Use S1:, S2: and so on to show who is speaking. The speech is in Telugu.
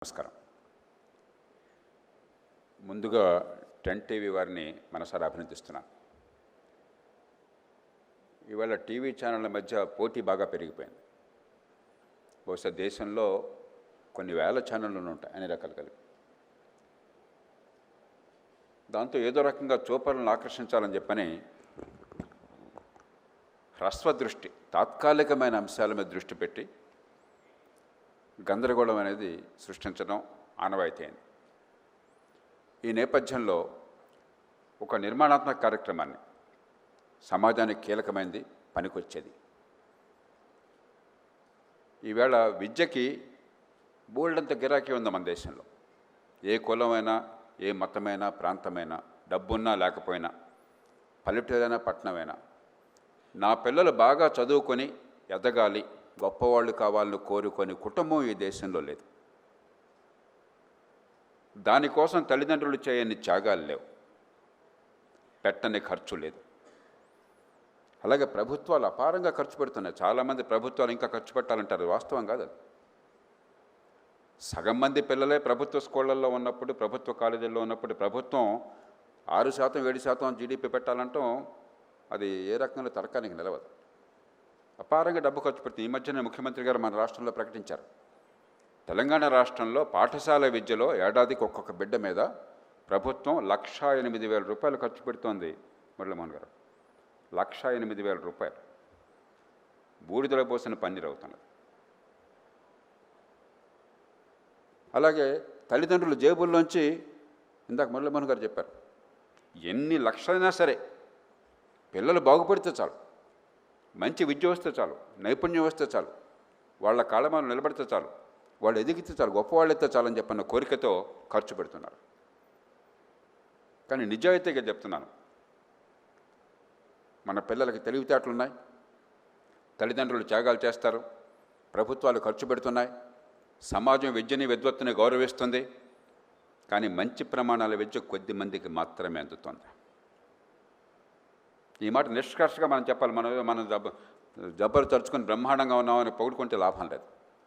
S1: నమస్కారం. ముందుగా 10 టీవీ వారిని మనసారా అభినందిస్తున్నాను. ఇవాళ టీవీ ఛానళ్ళ మధ్య పోటీ బాగా పెరిగిపోయింది. బహుశా దేశంలో కొన్ని వేల ఛానళ్ళు ఉంటాయి అన్ని రకాలు కలిపి. దాంతో ఏదో రకంగా చూపలను ఆకర్షించాలని చెప్పని హ్రస్వ దృష్టి, తాత్కాలికమైన అంశాల మీద దృష్టి పెట్టి గందరగోళం అనేది సృష్టించడం ఆనవాయితీ అయింది. ఈ నేపథ్యంలో ఒక నిర్మాణాత్మక కార్యక్రమాన్ని, సమాజానికి కీలకమైనది, పనికొచ్చేది, ఈవేళ విద్యకి బోల్డంత గిరాకీ ఉంది మన దేశంలో. ఏ కులమైనా, ఏ మతమైనా, ప్రాంతమైనా, డబ్బున్నా లేకపోయినా, పల్లెటూరైనా పట్టణమైనా, నా పిల్లలు బాగా చదువుకొని ఎదగాలి, గొప్పవాళ్ళు కావాలని కోరుకొని కుటుంబం ఈ దేశంలో లేదు. దానికోసం తల్లిదండ్రులు చేయని త్యాగాలు లేవు, పెట్టని ఖర్చు లేదు. అలాగే ప్రభుత్వాలు అపారంగా ఖర్చు పెడుతున్నాయి. చాలామంది ప్రభుత్వాలు ఇంకా ఖర్చు పెట్టాలంటారు, వాస్తవం కాదు అది. సగం మంది పిల్లలే ప్రభుత్వ స్కూళ్ళల్లో ఉన్నప్పుడు, ప్రభుత్వ కాలేజీల్లో ఉన్నప్పుడు ప్రభుత్వం 6%, 7% జీడీపీ పెట్టాలంటాం, అది ఏ రకంగా తరకానికి నిలవదు. అపారంగా డబ్బు ఖర్చు పెడుతుంది. ఈ మధ్యనే ముఖ్యమంత్రి గారు మన రాష్ట్రంలో ప్రకటించారు, తెలంగాణ రాష్ట్రంలో పాఠశాల విద్యలో ఏడాదికి ఒక్కొక్క బిడ్డ మీద ప్రభుత్వం 1,08,000 రూపాయలు ఖర్చు పెడుతోంది. మురళీమోహన్ గారు, 1,08,000 రూపాయలు బూడిదల పోసిన పన్నీర్ అవుతున్నది. అలాగే తల్లిదండ్రుల జేబుల్లోంచి, ఇందాక మురళీమోహన్ గారు చెప్పారు, ఎన్ని లక్షలైనా సరే పిల్లలు బాగుపడితే చాలు, మంచి విద్య వస్తే చాలు, నైపుణ్యం వస్తే చాలు, వాళ్ళ కాళ్ళ మీద నిలబడితే చాలు, వాళ్ళు ఎదిగితే చాలు, గొప్పవాళ్ళు అయితే చాలని చెప్పన్న కోరికతో ఖర్చు పెడుతున్నారు. కానీ నిజాయితీగా చెప్తున్నాను, మన పిల్లలకి తెలివితేటలు ఉన్నాయి, తల్లిదండ్రులు త్యాగాలు చేస్తారు, ప్రభుత్వాలు ఖర్చు పెడుతున్నాయి, సమాజం విద్యని విద్వత్తుని గౌరవిస్తుంది. కానీ మంచి ప్రమాణాల విద్య కొద్ది మందికి మాత్రమే అందుతుంది. ఈ మాట నిష్కర్షగా మనం చెప్పాలి. మనం జబ్బలు తరుచుకొని బ్రహ్మాండంగా ఉన్నామని పొగుడుకుంటే లాభం లేదు.